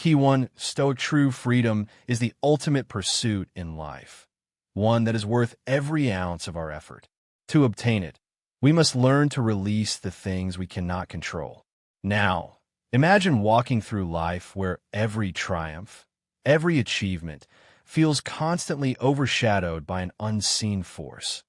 Key 1, Stoic true freedom is the ultimate pursuit in life, one that is worth every ounce of our effort. To obtain it, we must learn to release the things we cannot control. Now, imagine walking through life where every triumph, every achievement, feels constantly overshadowed by an unseen force,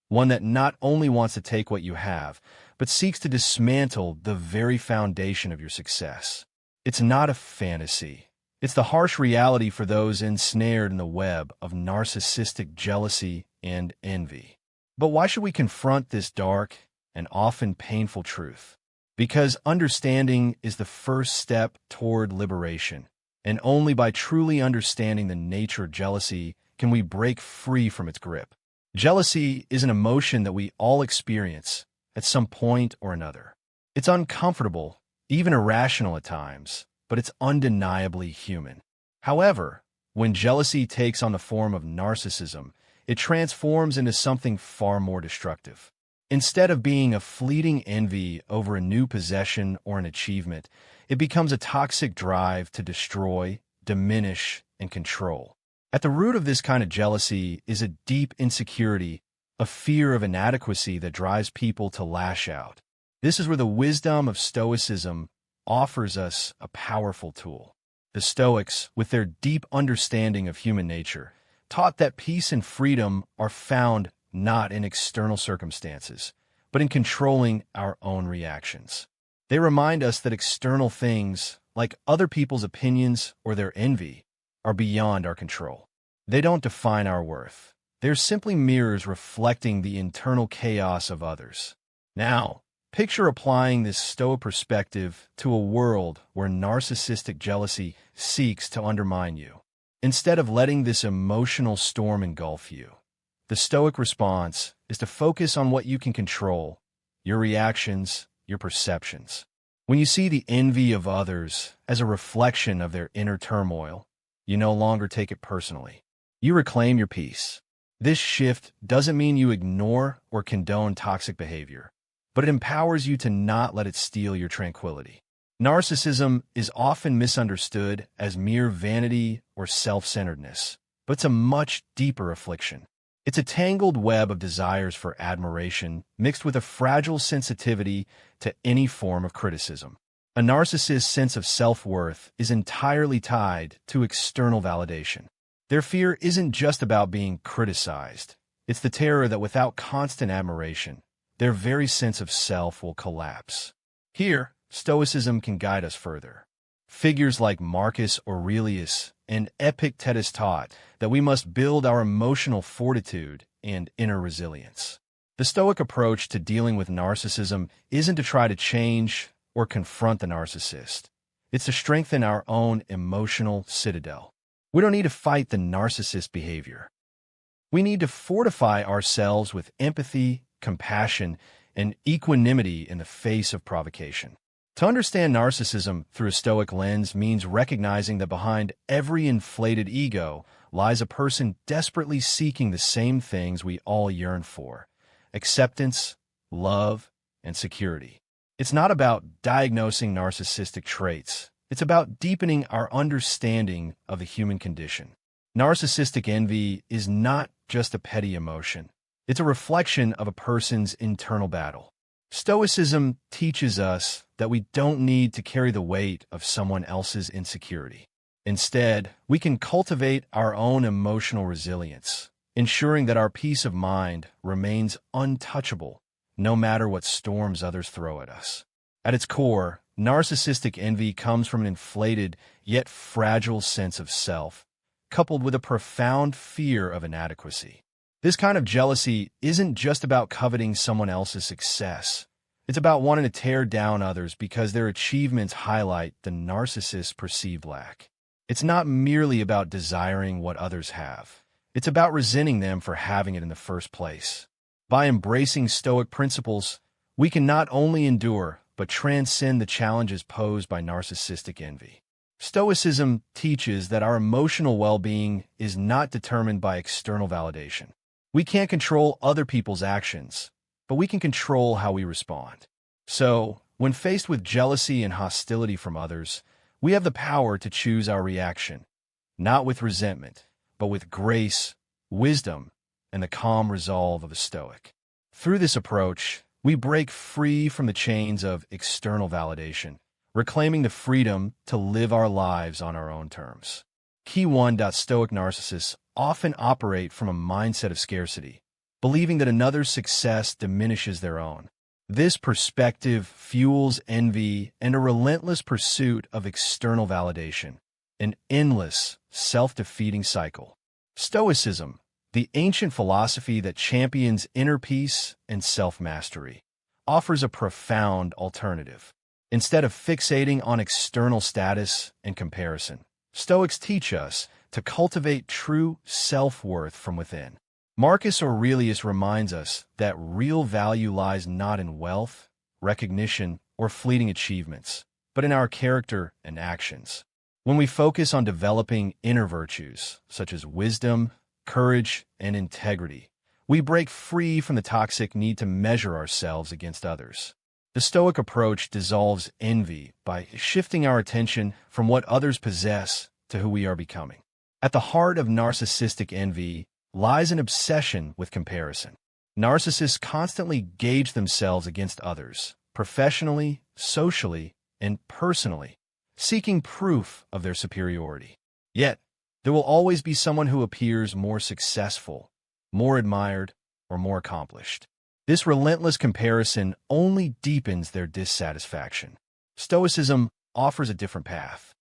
one that not only wants to take what you have, but seeks to dismantle the very foundation of your success. It's not a fantasy. It's the harsh reality for those ensnared in the web of narcissistic jealousy and envy. But why should we confront this dark and often painful truth? Because understanding is the first step toward liberation, and only by truly understanding the nature of jealousy can we break free from its grip. Jealousy is an emotion that we all experience at some point or another. It's uncomfortable, even irrational at times, but it's undeniably human. However, when jealousy takes on the form of narcissism, it transforms into something far more destructive. Instead of being a fleeting envy over a new possession or an achievement, it becomes a toxic drive to destroy, diminish, and control. At the root of this kind of jealousy is a deep insecurity, a fear of inadequacy that drives people to lash out. This is where the wisdom of Stoicism offers us a powerful tool. The Stoics, with their deep understanding of human nature, taught that peace and freedom are found not in external circumstances, but in controlling our own reactions. They remind us that external things, like other people's opinions or their envy, are beyond our control. They don't define our worth. They're simply mirrors reflecting the internal chaos of others. Now, picture applying this Stoic perspective to a world where narcissistic jealousy seeks to undermine you. Instead of letting this emotional storm engulf you, the Stoic response is to focus on what you can control, your reactions, your perceptions. When you see the envy of others as a reflection of their inner turmoil, you no longer take it personally. You reclaim your peace. This shift doesn't mean you ignore or condone toxic behavior, but it empowers you to not let it steal your tranquility. Narcissism is often misunderstood as mere vanity or self-centeredness, but it's a much deeper affliction. It's a tangled web of desires for admiration mixed with a fragile sensitivity to any form of criticism. A narcissist's sense of self-worth is entirely tied to external validation. Their fear isn't just about being criticized. It's the terror that without constant admiration, their very sense of self will collapse. Here, Stoicism can guide us further. Figures like Marcus Aurelius and Epictetus taught that we must build our emotional fortitude and inner resilience. The Stoic approach to dealing with narcissism isn't to try to change or confront the narcissist. It's to strengthen our own emotional citadel. We don't need to fight the narcissist behavior. We need to fortify ourselves with empathy, compassion, and equanimity in the face of provocation. To understand narcissism through a Stoic lens means recognizing that behind every inflated ego lies a person desperately seeking the same things we all yearn for: acceptance, love, and security. It's not about diagnosing narcissistic traits. It's about deepening our understanding of the human condition. Narcissistic envy is not just a petty emotion. It's a reflection of a person's internal battle. Stoicism teaches us that we don't need to carry the weight of someone else's insecurity. Instead, we can cultivate our own emotional resilience, ensuring that our peace of mind remains untouchable no matter what storms others throw at us. At its core, narcissistic envy comes from an inflated yet fragile sense of self, coupled with a profound fear of inadequacy. This kind of jealousy isn't just about coveting someone else's success. It's about wanting to tear down others because their achievements highlight the narcissist's perceived lack. It's not merely about desiring what others have. It's about resenting them for having it in the first place. By embracing Stoic principles, we can not only endure, but transcend the challenges posed by narcissistic envy. Stoicism teaches that our emotional well-being is not determined by external validation. We can't control other people's actions, but we can control how we respond. So, when faced with jealousy and hostility from others, We have the power to choose our reaction, not with resentment, but with grace, wisdom, and the calm resolve of a Stoic. Through this approach, we break free from the chains of external validation, reclaiming the freedom to live our lives on our own terms. Key 1. Stoic narcissists often operate from a mindset of scarcity, believing that another's success diminishes their own. This perspective fuels envy and a relentless pursuit of external validation, an endless, self-defeating cycle. Stoicism, the ancient philosophy that champions inner peace and self-mastery, offers a profound alternative. Instead of fixating on external status and comparison, Stoics teach us to cultivate true self-worth from within. Marcus Aurelius reminds us that real value lies not in wealth, recognition, or fleeting achievements, but in our character and actions. When we focus on developing inner virtues, such as wisdom, courage, and integrity, we break free from the toxic need to measure ourselves against others. The Stoic approach dissolves envy by shifting our attention from what others possess to who we are becoming. At the heart of narcissistic envy lies an obsession with comparison. Narcissists constantly gauge themselves against others, professionally, socially, and personally, seeking proof of their superiority. Yet, there will always be someone who appears more successful, more admired, or more accomplished. This relentless comparison only deepens their dissatisfaction. Stoicism offers a different path.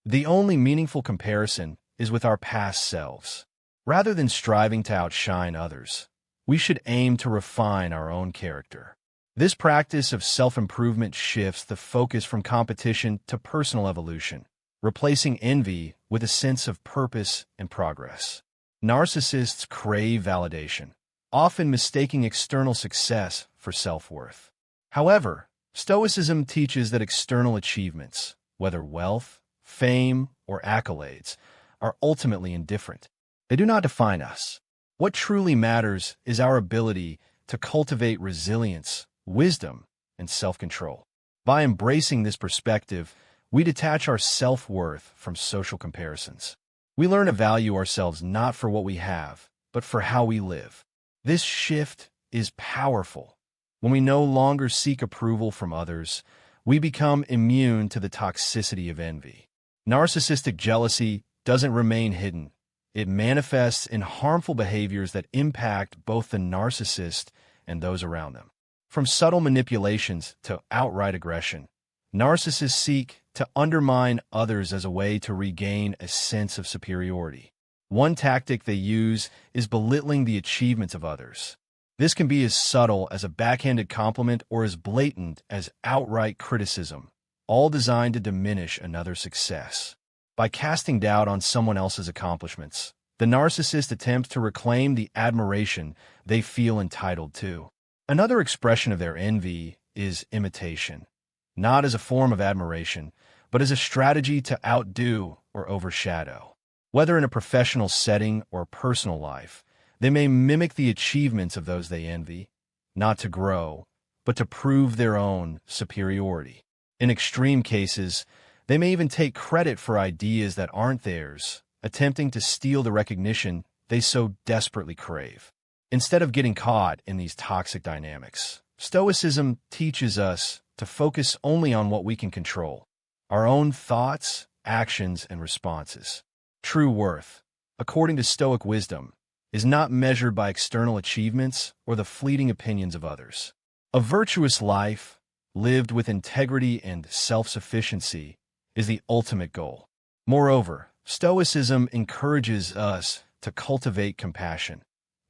The only meaningful comparison is with our past selves. Rather than striving to outshine others, we should aim to refine our own character. This practice of self-improvement shifts the focus from competition to personal evolution, replacing envy with a sense of purpose and progress. Narcissists crave validation, often mistaking external success for self-worth. However, Stoicism teaches that external achievements, whether wealth, fame, or accolades, are ultimately indifferent. They do not define us. What truly matters is our ability to cultivate resilience, wisdom, and self-control. By embracing this perspective, we detach our self-worth from social comparisons. We learn to value ourselves not for what we have, but for how we live. This shift is powerful. When we no longer seek approval from others, we become immune to the toxicity of envy. Narcissistic jealousy doesn't remain hidden. It manifests in harmful behaviors that impact both the narcissist and those around them. From subtle manipulations to outright aggression, narcissists seek to undermine others as a way to regain a sense of superiority. One tactic they use is belittling the achievements of others. This can be as subtle as a backhanded compliment or as blatant as outright criticism, all designed to diminish another's success. By casting doubt on someone else's accomplishments, the narcissist attempts to reclaim the admiration they feel entitled to. Another expression of their envy is imitation, not as a form of admiration, but as a strategy to outdo or overshadow. Whether in a professional setting or personal life, they may mimic the achievements of those they envy, not to grow, but to prove their own superiority. In extreme cases, they may even take credit for ideas that aren't theirs, attempting to steal the recognition they so desperately crave. Instead of getting caught in these toxic dynamics, Stoicism teaches us to focus only on what we can control, our own thoughts, actions, and responses. True worth, according to Stoic wisdom, is not measured by external achievements or the fleeting opinions of others. A virtuous life, lived with integrity and self-sufficiency, is the ultimate goal. Moreover, Stoicism encourages us to cultivate compassion,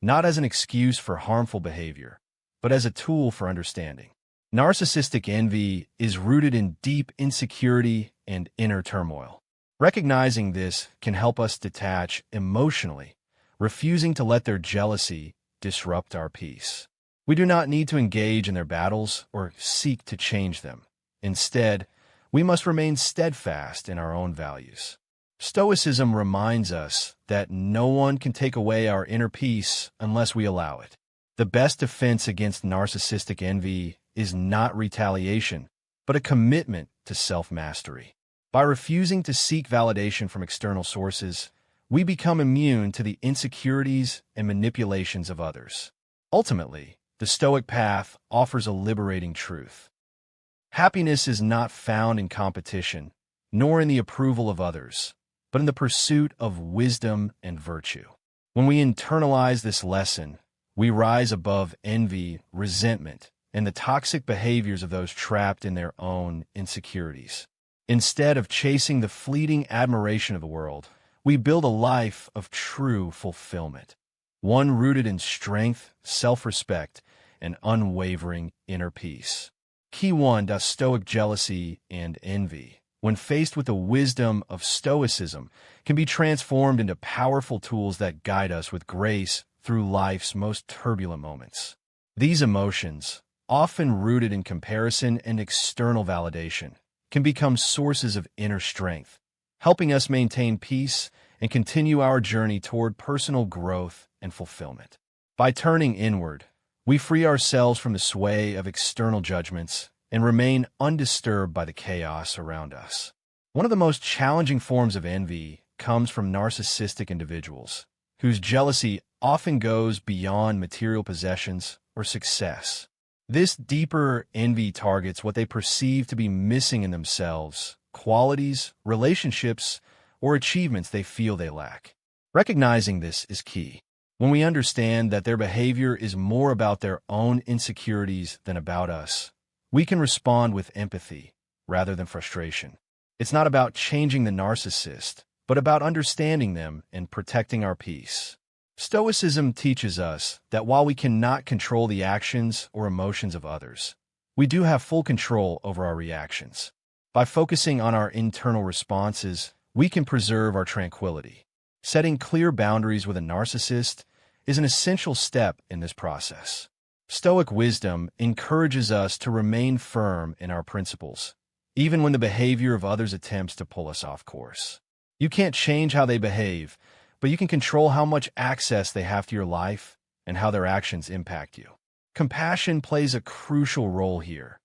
not as an excuse for harmful behavior, but as a tool for understanding. Narcissistic envy is rooted in deep insecurity and inner turmoil. Recognizing this can help us detach emotionally, refusing to let their jealousy disrupt our peace. We do not need to engage in their battles or seek to change them. Instead, we must remain steadfast in our own values. Stoicism reminds us that no one can take away our inner peace unless we allow it. The best defense against narcissistic envy is not retaliation, but a commitment to self-mastery. By refusing to seek validation from external sources, we become immune to the insecurities and manipulations of others. Ultimately, the Stoic path offers a liberating truth. Happiness is not found in competition, nor in the approval of others, but in the pursuit of wisdom and virtue. When we internalize this lesson, we rise above envy, resentment, and the toxic behaviors of those trapped in their own insecurities. Instead of chasing the fleeting admiration of the world, we build a life of true fulfillment, one rooted in strength, self-respect, and unwavering inner peace. Key 1. Stoic jealousy and envy, when faced with the wisdom of Stoicism, can be transformed into powerful tools that guide us with grace through life's most turbulent moments. These emotions, often rooted in comparison and external validation, can become sources of inner strength, helping us maintain peace and continue our journey toward personal growth and fulfillment. By turning inward, we free ourselves from the sway of external judgments and remain undisturbed by the chaos around us. One of the most challenging forms of envy comes from narcissistic individuals, whose jealousy often goes beyond material possessions or success. This deeper envy targets what they perceive to be missing in themselves, qualities, relationships, or achievements they feel they lack. Recognizing this is key. When we understand that their behavior is more about their own insecurities than about us, we can respond with empathy rather than frustration. It's not about changing the narcissist, but about understanding them and protecting our peace. Stoicism teaches us that while we cannot control the actions or emotions of others, we do have full control over our reactions. By focusing on our internal responses, we can preserve our tranquility. Setting clear boundaries with a narcissist is an essential step in this process. Stoic wisdom encourages us to remain firm in our principles, even when the behavior of others attempts to pull us off course. You can't change how they behave, but you can control how much access they have to your life and how their actions impact you. Compassion plays a crucial role here,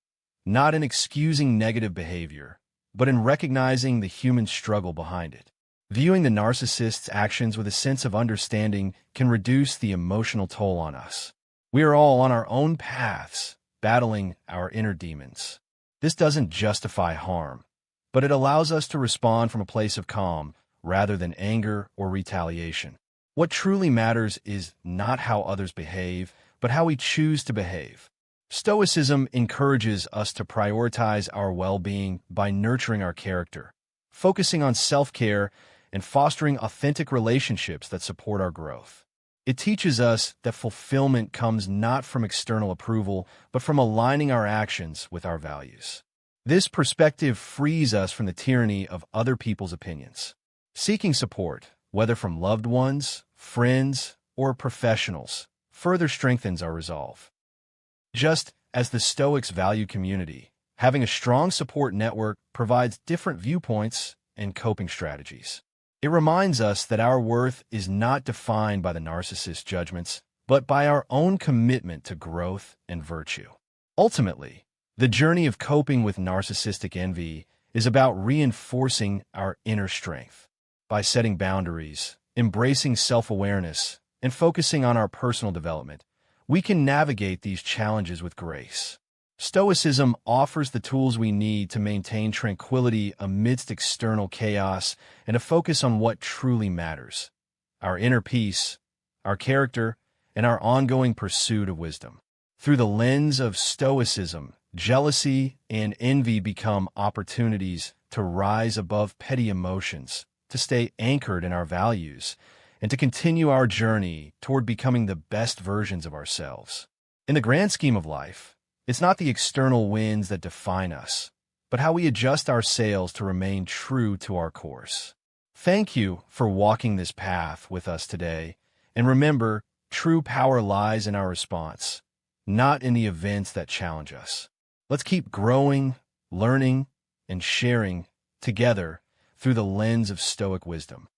not in excusing negative behavior, but in recognizing the human struggle behind it. Viewing the narcissist's actions with a sense of understanding can reduce the emotional toll on us. We are all on our own paths, battling our inner demons. This doesn't justify harm, but it allows us to respond from a place of calm rather than anger or retaliation. What truly matters is not how others behave, but how we choose to behave. Stoicism encourages us to prioritize our well-being by nurturing our character, focusing on self-care, and fostering authentic relationships that support our growth. It teaches us that fulfillment comes not from external approval, but from aligning our actions with our values. This perspective frees us from the tyranny of other people's opinions. Seeking support, whether from loved ones, friends, or professionals, further strengthens our resolve. Just as the Stoics value community, having a strong support network provides different viewpoints and coping strategies. It reminds us that our worth is not defined by the narcissist's judgments, but by our own commitment to growth and virtue. Ultimately, the journey of coping with narcissistic envy is about reinforcing our inner strength. By setting boundaries, embracing self-awareness, and focusing on our personal development, we can navigate these challenges with grace. Stoicism offers the tools we need to maintain tranquility amidst external chaos and to focus on what truly matters: our inner peace, our character, and our ongoing pursuit of wisdom. Through the lens of Stoicism, jealousy and envy become opportunities to rise above petty emotions, to stay anchored in our values, and to continue our journey toward becoming the best versions of ourselves. In the grand scheme of life, it's not the external winds that define us, but how we adjust our sails to remain true to our course. Thank you for walking this path with us today, and remember, true power lies in our response, not in the events that challenge us. Let's keep growing, learning, and sharing together through the lens of Stoic wisdom.